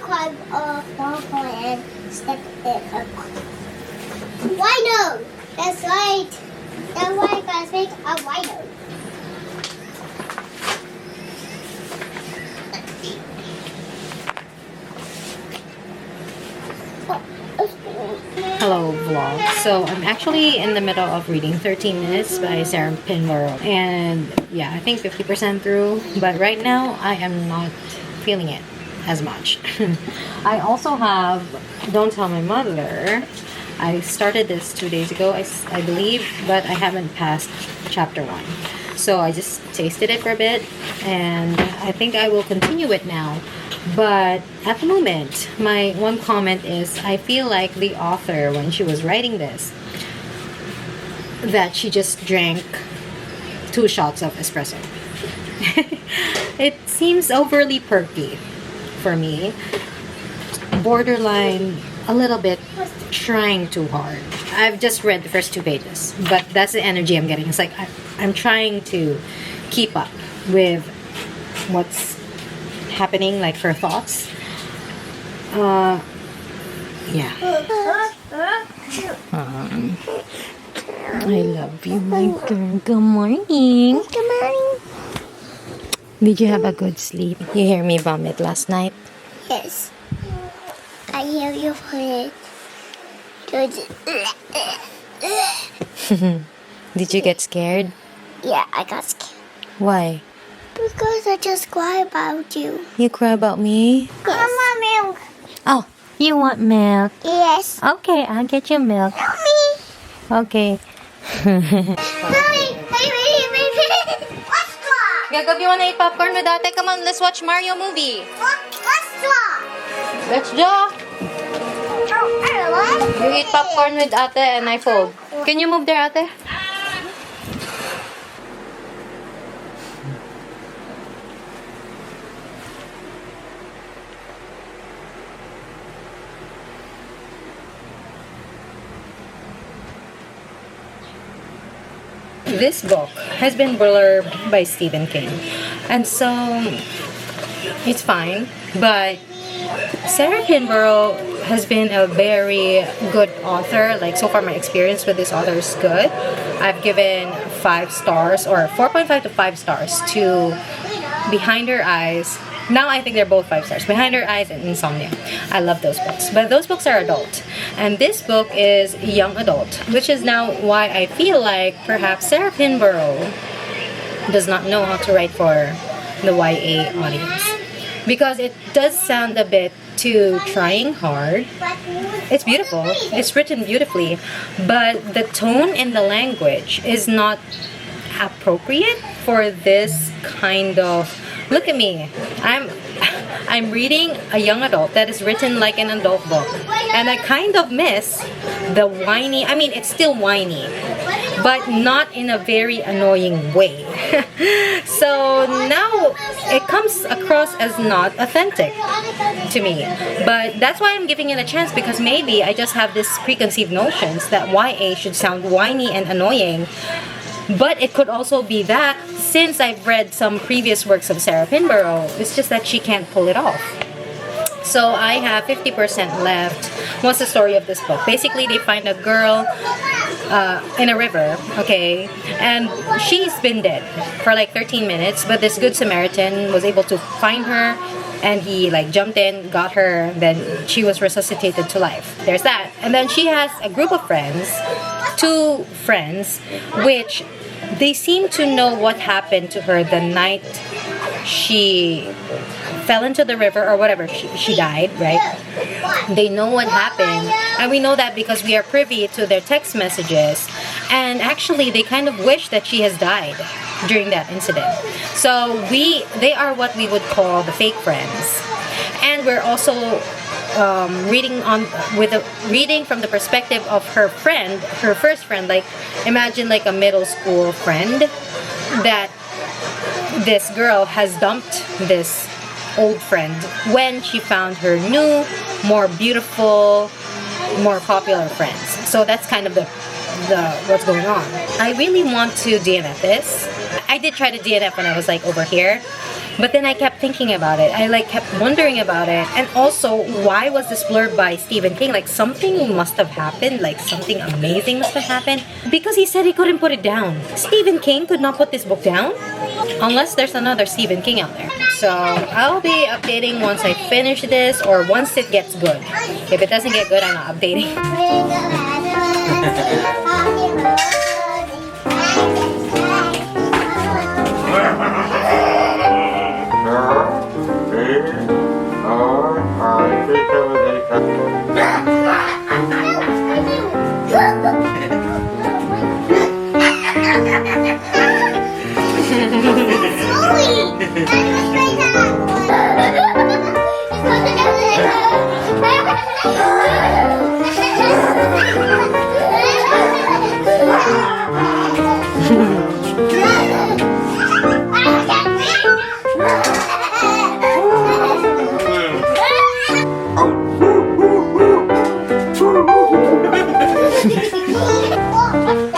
grab a ballpoint and stick it up. Wino! That's right. That's why I gotta make a wino. Hello vlog. So I'm actually in the middle of reading 13 Minutes by Sarah Pinborough, and yeah, I think 50% through, but right now I am not feeling it as much. I also have Don't Tell My Mother. I started this 2 days ago, I believe, but I haven't passed chapter 1. So I just tasted it for a bit, and I think I will continue it now. But at the moment, my one comment is I feel like the author, when she was writing this, that she just drank 2 shots of espresso. It seems overly perky for me. Borderline, a little bit trying too hard. I've just read the first 2 pages, but that's the energy I'm getting. It's like I'm trying to keep up with what's happening, like her thoughts. Yeah. I love you, my girl. Good morning. Good morning. Did you have a good sleep? You hear me vomit last night? Yes. I hear you put it. Did you get scared? Yeah, I got scared. Why? Because I just cry about you. You cry about me? Yes. I want milk. Oh, you want milk? Yes. Okay, I'll get you milk. Help me. Okay. Mommy, let's draw. Gagabi, you wanna eat popcorn with ate? Come on, let's watch Mario movie. Let's draw. Let's draw. Oh, I want. You eat popcorn with ate and I fold. Can you move there, ate? This book has been blurbed by Stephen King, and so it's fine, but Sarah Pinborough has been a very good author. Like, so far my experience with this author is good. I've given 5 stars, or 4.5 to 5 stars to Behind Her Eyes. Now I think they're both 5 stars. Behind Her Eyes and Insomnia. I love those books. But those books are adult. And this book is young adult, which is now why I feel like perhaps Sarah Pinborough does not know how to write for the YA audience. Because it does sound a bit too trying hard. It's beautiful. It's written beautifully. But the tone and the language is not appropriate for this kind of... Look at me. I'm reading a young adult that is written like an adult book. And I kind of miss the whiny... I mean, it's still whiny, but not in a very annoying way. So now it comes across as not authentic to me. But that's why I'm giving it a chance, because maybe I just have this preconceived notions that YA should sound whiny and annoying. But it could also be that, since I've read some previous works of Sarah Pinborough, it's just that she can't pull it off. So I have 50% left. What's the story of this book? Basically, they find a girl in a river, okay? And she's been dead for like 13 minutes, but this good Samaritan was able to find her, and he like jumped in, got her, then she was resuscitated to life. There's that. And then she has a group of friends, 2 friends, which they seem to know what happened to her the night she fell into the river or whatever. She died, right? They know what happened, and we know that because we are privy to their text messages. And actually, they kind of wish that she has died during that incident. So they are what we would call the fake friends. And we're also reading from the perspective of her friend, her first friend. Like, imagine like a middle school friend that this girl has dumped this old friend when she found her new, more beautiful, more popular friends. So that's kind of the what's going on. I really want to DNF this. I did try to DNF when I was like over here, But then I kept thinking about it. I like kept wondering about it. And also, why was this blurb by Stephen King? Like something must have happened. Like something amazing must have happened. Because he said he couldn't put it down. Stephen King could not put this book down? Unless there's another Stephen King out there. So I'll be updating once I finish this or once it gets good. If it doesn't get good, I'm not updating.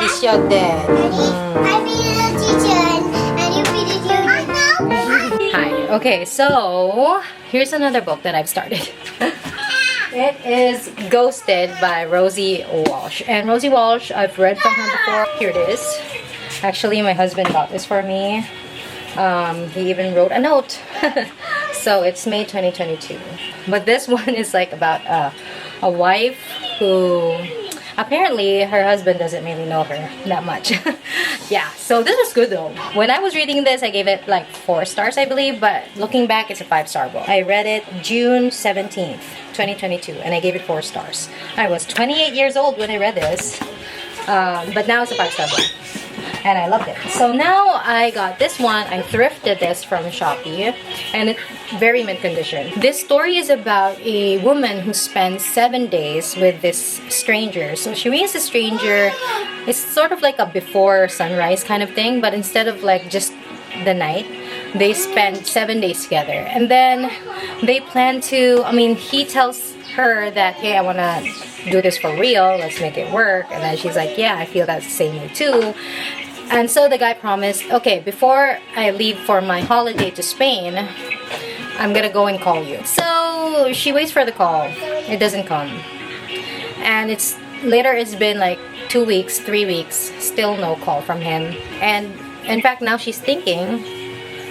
He's your dad. I be the teacher and you be the student. Hi. Okay, so here's another book that I've started. It is Ghosted by Rosie Walsh. And Rosie Walsh, I've read from her before. Here it is. Actually, my husband got this for me. He even wrote a note. So it's May 2022. But this one is like about a wife who apparently her husband doesn't really know her that much. Yeah, so this is good though. When I was reading this, I gave it like 4 stars, I believe, but looking back, it's a 5-star book. I read it June 17th, 2022, and I gave it 4 stars. I was 28 years old when I read this, but now it's a 5-star book. And I loved it. So now I got this one. I thrifted this from Shopee, and it's very mint condition. This story is about a woman who spends 7 days with this stranger. So she meets a stranger. It's sort of like a before sunrise kind of thing, but instead of like just the night, they spend 7 days together. And then they plan to, he tells her that, hey, I want to do this for real. Let's make it work. And then she's like, yeah, I feel that's the same way too. And so the guy promised, okay, before I leave for my holiday to Spain, I'm gonna go and call you. So she waits for the call. It doesn't come. And it's been like 2 weeks, 3 weeks, still no call from him. And in fact, now she's thinking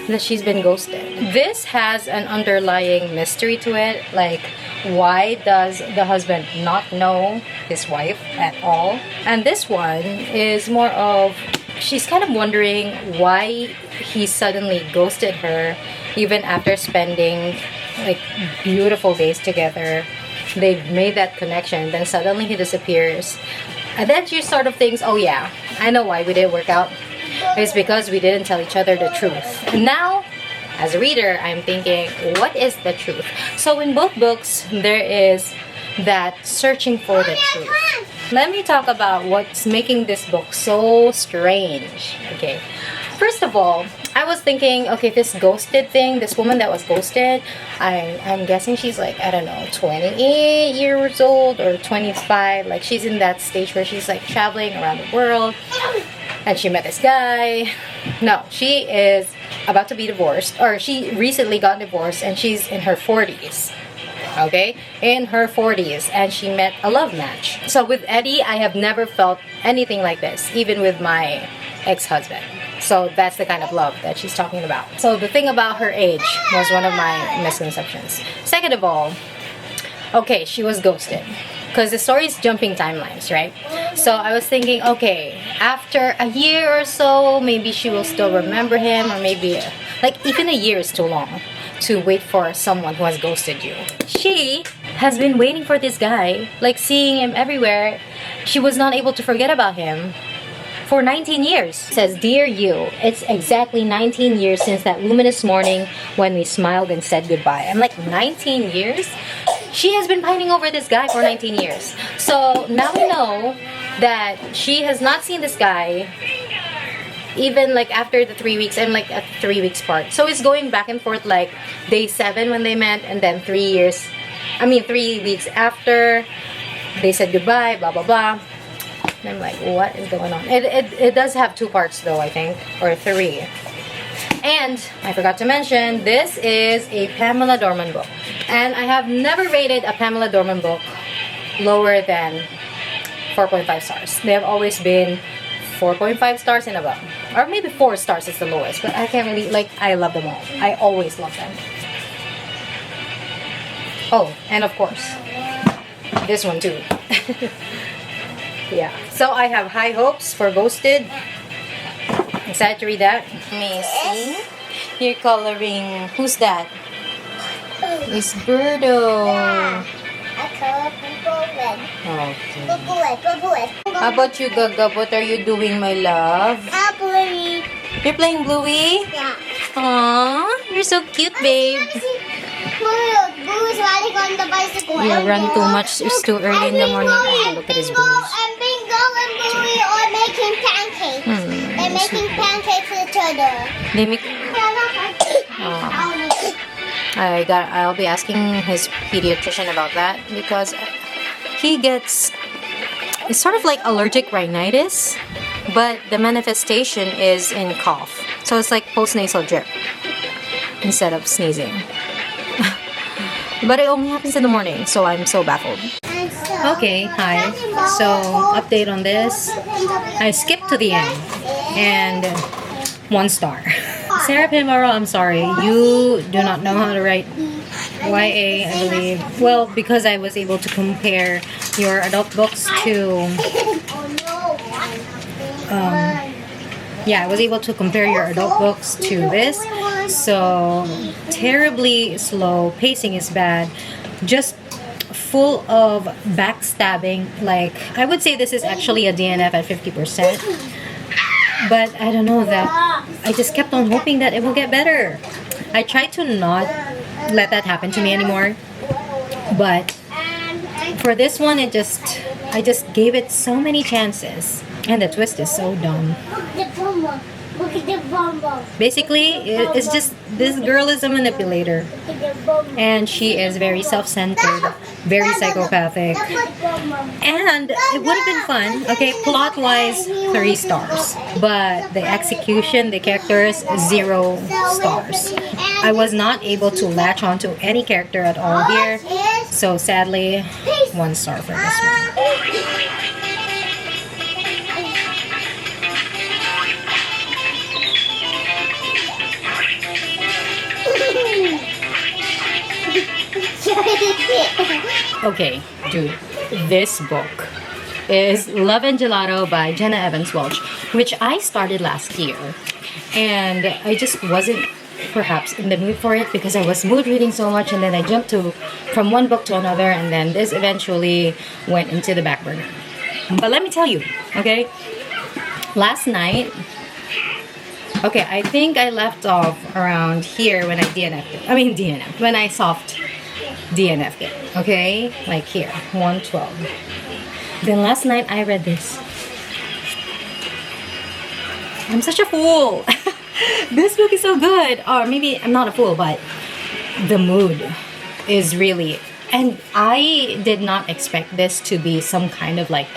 that she's been ghosted. This has an underlying mystery to it. Like, why does the husband not know his wife at all? And this one is more of, she's kind of wondering why he suddenly ghosted her even after spending like beautiful days together. They've made that connection, then suddenly he disappears. And then she sort of thinks, oh yeah, I know why we didn't work out. It's because we didn't tell each other the truth. And now, as a reader, I'm thinking, what is the truth? So in both books, there is that searching for the truth. Let me talk about what's making this book so strange. Okay, first of all, I was thinking, okay, this ghosted thing, this woman that was ghosted, I'm guessing she's like, I don't know, 28 years old or 25. Like, she's in that stage where she's like traveling around the world. And she met this guy. No, she is about to be divorced, or she recently got divorced, and she's in her 40s. Okay, in her 40s, and she met a love match. So with Eddie, I have never felt anything like this, even with my ex-husband. So that's the kind of love that she's talking about. So the thing about her age was one of my misconceptions. Second of all, okay, she was ghosted. Because the story is jumping timelines, right? So I was thinking, okay, after a year or so, maybe she will still remember him, or maybe, like, even a year is too long to wait for someone who has ghosted you. She has been waiting for this guy, like seeing him everywhere. She was not able to forget about him for 19 years. It says, Dear you, it's exactly 19 years since that luminous morning when we smiled and said goodbye. I'm like, 19 years? She has been pining over this guy for 19 years. So now we know that she has not seen this guy even like after the 3 weeks, and like at 3 weeks part. So it's going back and forth, like day 7 when they met, and then 3 weeks after they said goodbye, blah blah blah. And I'm like, what is going on? It does have 2 parts though, I think, or 3. And I forgot to mention, this is a Pamela Dorman book. And I have never rated a Pamela Dorman book lower than 4.5 stars. They have always been 4.5 stars and above. Or maybe 4 stars is the lowest. But I can't really, like, I love them all. I always love them. Oh, and of course, this one too. Yeah. So I have high hopes for Ghosted. Excited to read that. Amazing. You're coloring. Who's that? It's Birdo. I color purple red. Okay. Purple red, purple red. How about you, Gaga? What are you doing, my love? Bluey. You're playing Bluey? Yeah. Aww, you're so cute, babe. Bluey's riding on the bicycle. You run too much. It's too early in the morning. Oh, look at his bruise. And Bingo and Bluey are making pancakes. They're making pancakes for each other. They make. I'll be asking his pediatrician about that because he gets. It's sort of like allergic rhinitis, but the manifestation is in cough. So it's like postnasal drip instead of sneezing. But it only happens in the morning, so I'm so baffled. Okay, hi. So, update on this. I skipped to the end. And 1 star. Sarah Pinborough, I'm sorry. You do not know how to write YA, I believe. Well, because I was able to compare your adult books to... I was able to compare your adult books to this. So, terribly slow. Pacing is bad. Just full of backstabbing. Like, I would say this is actually a DNF at 50%. But I don't know that. I just kept on hoping that it will get better. I tried to not let that happen to me anymore. But for this one, I just gave it so many chances. And the twist is so dumb. Look at the bumble. Basically, it's just this girl is a manipulator. And she is very self-centered, very psychopathic. And it would have been fun. Okay, plot-wise, 3 stars. But the execution, the characters, 0 stars. I was not able to latch onto any character at all here. So sadly, 1 star for this one. Okay, dude, this book is Love and Gelato by Jenna Welch, which I started last year. And I just wasn't perhaps in the mood for it because I was mood reading so much, and then I jumped from one book to another, and then this eventually went into the back burner. But let me tell you, okay, last night, okay, I think I left off around here when I when I soft DNF'd it, okay? Like here, 112. Then last night I read this. I'm such a fool. This book is so good. Or maybe I'm not a fool, but the mood is really... And I did not expect this to be some kind of like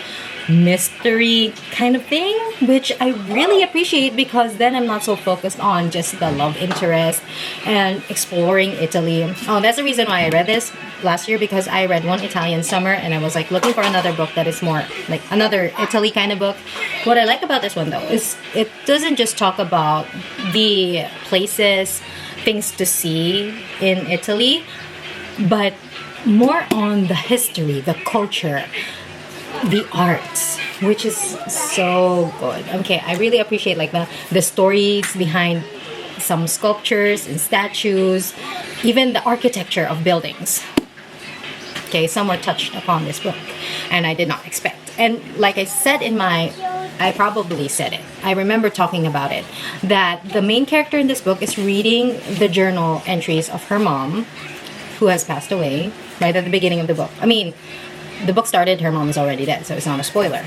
mystery kind of thing, which I really appreciate because then I'm not so focused on just the love interest and exploring Italy. Oh, that's the reason why I read this last year, because I read One Italian Summer and I was like looking for another book that is more like another Italy kind of book. What I like about this one though is it doesn't just talk about the places, things to see in Italy, but more on the history, the culture, the arts, which is so good. Okay, I really appreciate like the stories behind some sculptures and statues, even the architecture of buildings. Okay, some were touched upon this book, and I did not expect. And like I said I probably said it. I remember talking about it, that the main character in this book is reading the journal entries of her mom, who has passed away right at the beginning of the book. I mean, the book started, her mom is already dead, so it's not a spoiler.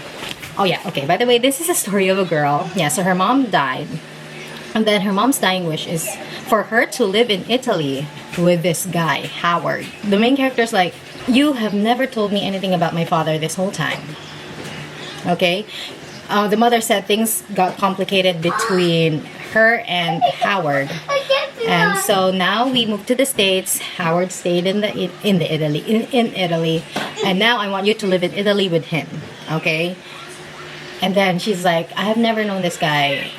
Oh yeah, okay, by the way, this is a story of a girl. Yeah, so her mom died. And then her mom's dying wish is for her to live in Italy with this guy, Howard. The main character's like, you have never told me anything about my father this whole time. Okay? The mother said things got complicated between her and Howard. And so now we moved to the States. Howard stayed in Italy, and now I want you to live in Italy with him, okay? And then she's like, I have never known this guy.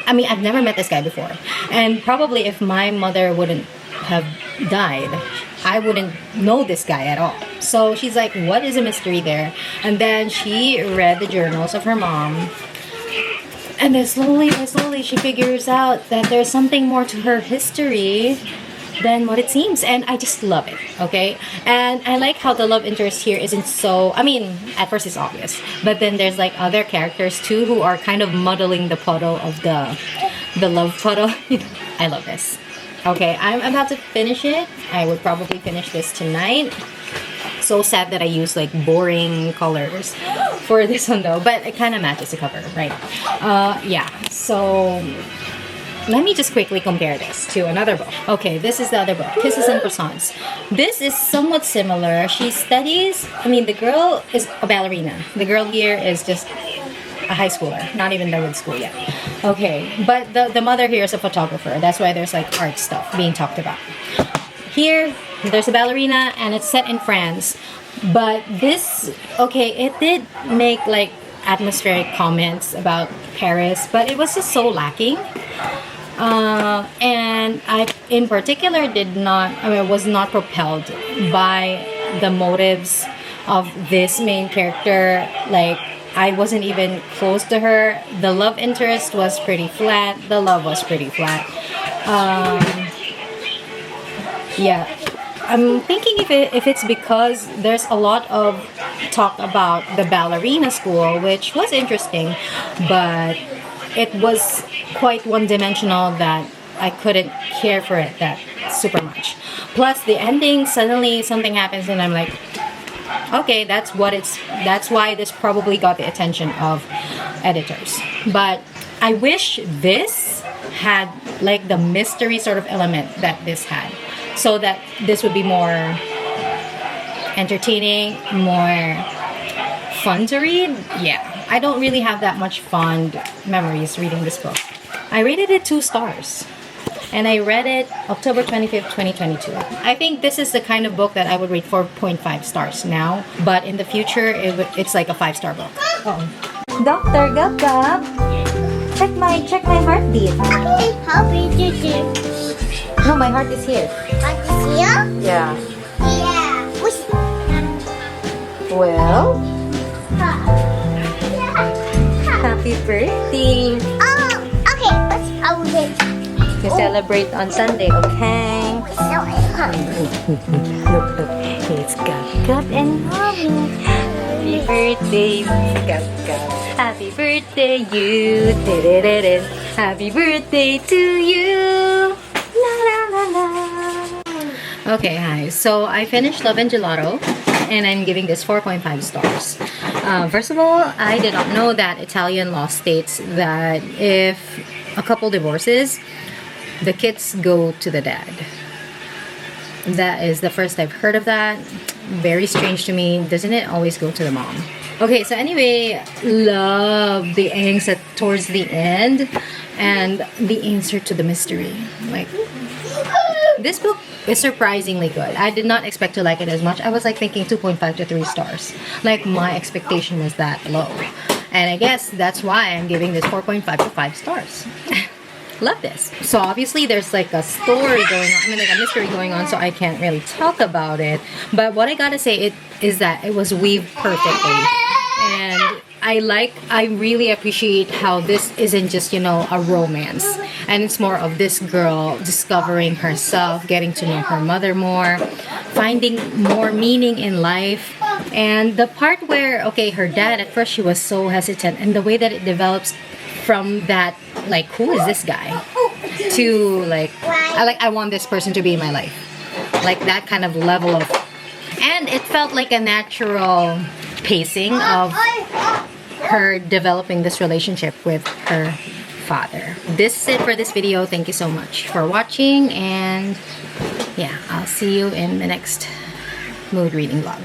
I mean, I've never met this guy before. And probably if my mother wouldn't have died, I wouldn't know this guy at all. So she's like, what is the mystery there? And then she read the journals of her mom. And then slowly by slowly, she figures out that there's something more to her history than what it seems. And I just love it, okay? And I like how the love interest here isn't so... I mean, at first it's obvious. But then there's like other characters too who are kind of muddling the puddle of the love puddle. I love this. Okay, I'm about to finish it. I would probably finish this tonight. So sad that I use like boring colors for this one though, but it kind of matches the cover, right? Yeah, so let me just quickly compare this to another book. Okay, this is the other book, Kisses and Croissants. This is somewhat similar. She studies, I mean, the girl is a ballerina. The girl here is just a high schooler, not even done with school yet. Okay, but the mother here is a photographer. That's why there's like art stuff being talked about. Here, there's a ballerina and it's set in France. But this, okay, it did make like atmospheric comments about Paris, but it was just so lacking. And I, in particular, was not propelled by the motives of this main character. Like, I wasn't even close to her. The love interest was pretty flat. The love was pretty flat. Yeah, I'm thinking if it's because there's a lot of talk about the ballerina school, which was interesting, but it was quite one-dimensional that I couldn't care for it that super much. Plus the ending, suddenly something happens and I'm like, okay, that's why this probably got the attention of editors. But I wish this had like the mystery sort of element that this had, so that this would be more entertaining, more fun to read. Yeah, I don't really have that much fond memories reading this book. I rated it 2 stars. And I read it October 25th, 2022. I think this is the kind of book that I would rate 4.5 stars now. But in the future, it's like a 5-star book. Uh-oh. Dr. Gab Gab, check my heartbeat. Okay, heartbeat is No, my heart is here. Heart is here? Yeah. Yeah. Well, happy birthday. Oh, okay. I will get. You celebrate on Sunday, okay? Look, it's Gab Gab and Mommy. Happy birthday, Gab Gab. Happy birthday, you. Happy birthday to you. La la la la. Okay, hi. So I finished Love and Gelato, and I'm giving this 4.5 stars. First of all, I did not know that Italian law states that if a couple divorces, the kids go to the dad. That is the first I've heard of that. Very strange to me. Doesn't it always go to the mom? Okay, so anyway, love the angst towards the end and the answer to the mystery. Like, this book is surprisingly good. I did not expect to like it as much. I was like thinking 2.5 to 3 stars. Like, my expectation was that low. And I guess that's why I'm giving this 4.5 to 5 stars. Love this. So obviously there's like a story going on, like a mystery going on, so I can't really talk about it. But what I gotta say is that it was weaved perfectly. And I really appreciate how this isn't just, you know, a romance. And it's more of this girl discovering herself, getting to know her mother more, finding more meaning in life. And the part where, okay, her dad, at first she was so hesitant, and the way that it develops from that, like, who is this guy, to like, I want this person to be in my life. Like that kind of level of, and it felt like a natural pacing of her developing this relationship with her father. This is it for this video. Thank you so much for watching, and yeah, I'll see you in the next mood reading vlog.